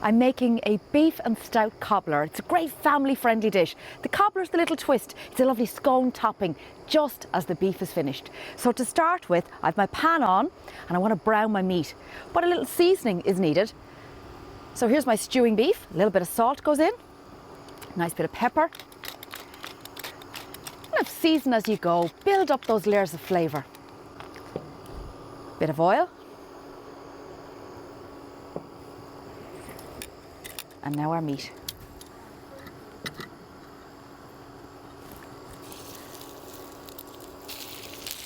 I'm making a beef and stout cobbler. It's a great family-friendly dish. The cobbler's the little twist. It's a lovely scone topping just as the beef is finished. So to start with, I have my pan on and I want to brown my meat, but a little seasoning is needed. So here's my stewing beef. A little bit of salt goes in, nice bit of pepper. Kind of season as you go, build up those layers of flavour. Bit of oil. And now our meat.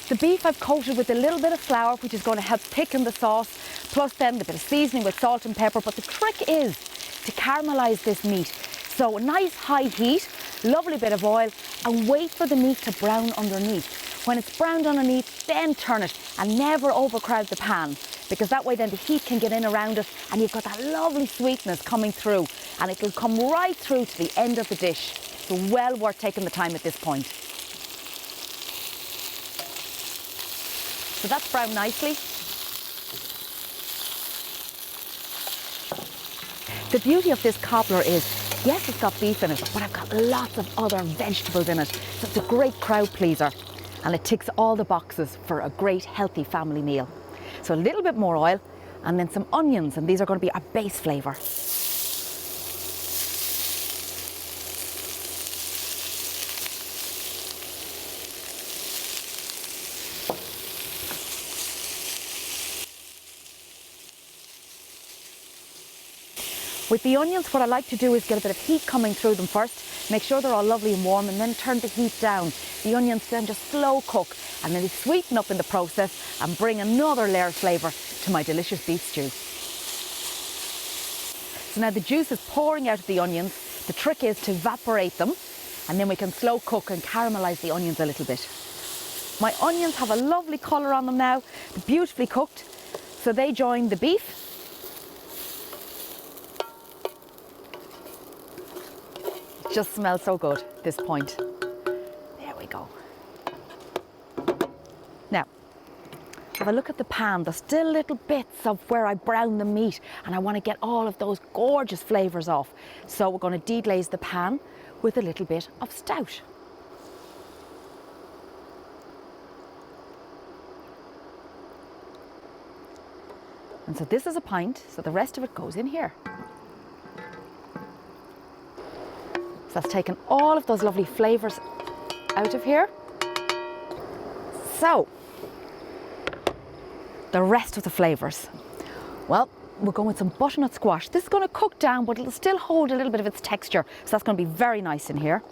The beef I've coated with a little bit of flour, which is going to help thicken the sauce, plus then the bit of seasoning with salt and pepper. But the trick is to caramelise this meat. So a nice high heat, lovely bit of oil, and wait for the meat to brown underneath. When it's browned underneath, then turn it and never overcrowd the pan, because that way then the heat can get in around it and you've got that lovely sweetness coming through, and it will come right through to the end of the dish. So well worth taking the time at this point. So that's browned nicely. The beauty of this cobbler is, yes, it's got beef in it, but I've got lots of other vegetables in it. So it's a great crowd pleaser, and it ticks all the boxes for a great healthy family meal. So a little bit more oil and then some onions, and these are going to be our base flavour. With the onions, what I like to do is get a bit of heat coming through them first, make sure they're all lovely and warm, and then turn the heat down. The onions then just slow cook, and then they sweeten up in the process and bring another layer of flavour to my delicious beef stew. So now the juice is pouring out of the onions. The trick is to evaporate them, and then we can slow cook and caramelise the onions a little bit. My onions have a lovely colour on them now, they're beautifully cooked, so they join the beef. Just smells so good at this point. There we go. Now, have a look at the pan. There's still little bits of where I brown the meat, and I want to get all of those gorgeous flavours off. So we're going to deglaze the pan with a little bit of stout. And so this is a pint, so the rest of it goes in here. So that's taken all of those lovely flavours out of here. So, the rest of the flavours. Well, we're going with some butternut squash. This is going to cook down, but it'll still hold a little bit of its texture. So that's going to be very nice in here.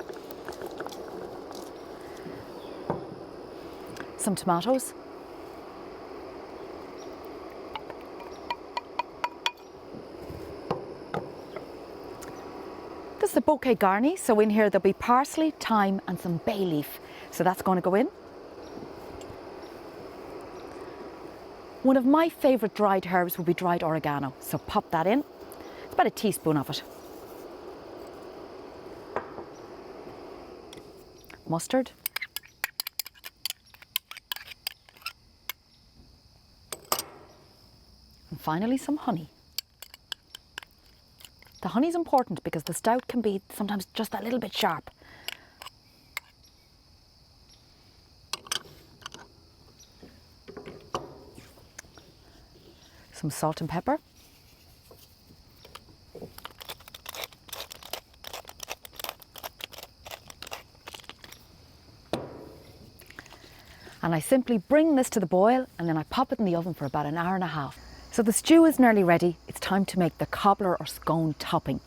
Some tomatoes. This is a bouquet garni, so in here there'll be parsley, thyme and some bay leaf. So that's going to go in. One of my favourite dried herbs would be dried oregano, so pop that in. It's about a teaspoon of it. Mustard. And finally some honey. The honey is important because the stout can be sometimes just a little bit sharp. Some salt and pepper. And I simply bring this to the boil, and then I pop it in the oven for about an hour and a half. So the stew is nearly ready. It's time to make the cobbler or scone topping.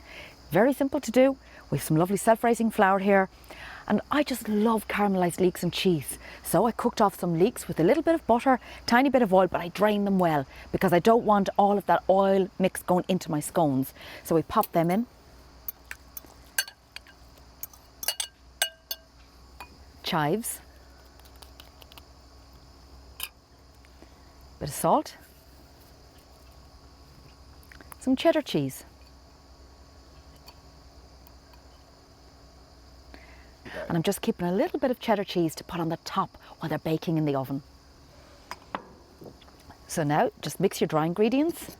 Very simple to do. We have some lovely self-raising flour here. And I just love caramelised leeks and cheese. So I cooked off some leeks with a little bit of butter, tiny bit of oil, but I drained them well because I don't want all of that oil mix going into my scones. So we pop them in. Chives. Bit of salt. Some cheddar cheese. And I'm just keeping a little bit of cheddar cheese to put on the top while they're baking in the oven. So now just mix your dry ingredients.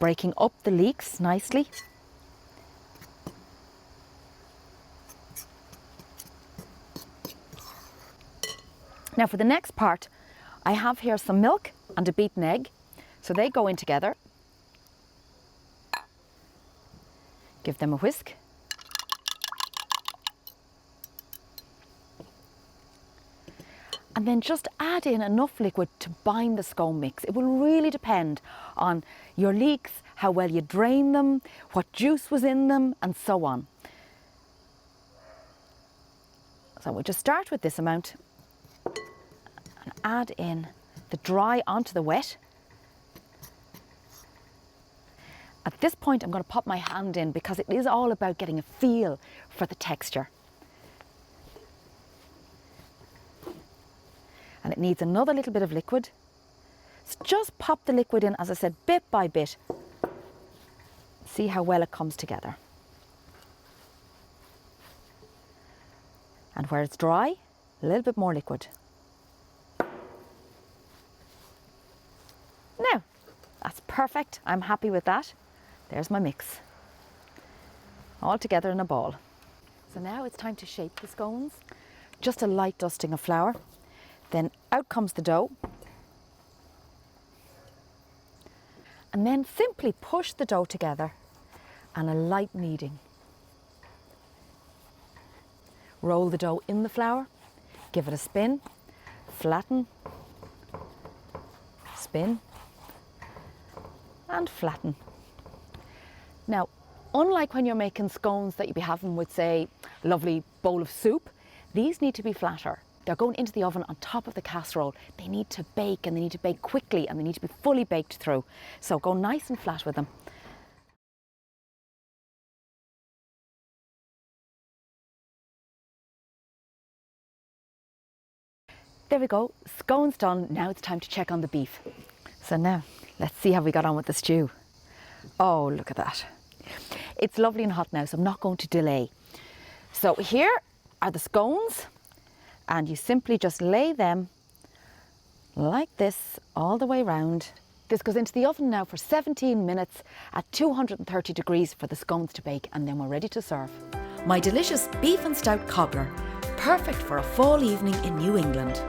breaking up the leeks nicely. Now for the next part, I have here some milk and a beaten egg. So they go in together. Give them a whisk. And then just add in enough liquid to bind the scone mix. It will really depend on your leeks, how well you drain them, what juice was in them, and so on. So we'll just start with this amount and add in the dry onto the wet. At this point, I'm going to pop my hand in because it is all about getting a feel for the texture. And it needs another little bit of liquid. So just pop the liquid in, as I said, bit by bit. See how well it comes together. And where it's dry, a little bit more liquid. Now, that's perfect. I'm happy with that. There's my mix. All together in a ball. So now it's time to shape the scones. Just a light dusting of flour. Then out comes the dough. And then simply push the dough together and a light kneading. Roll the dough in the flour, give it a spin, flatten, spin, and flatten. Now, unlike when you're making scones that you'd be having with, say, a lovely bowl of soup, these need to be flatter. They're going into the oven on top of the casserole. They need to bake, and they need to bake quickly, and they need to be fully baked through. So go nice and flat with them. There we go, scones done. Now it's time to check on the beef. So now, let's see how we got on with the stew. Oh, look at that. It's lovely and hot now, so I'm not going to delay. So here are the scones. And you simply just lay them like this all the way round. This goes into the oven now for 17 minutes at 230 degrees for the scones to bake, and then we're ready to serve. My delicious beef and stout cobbler, perfect for a fall evening in New England.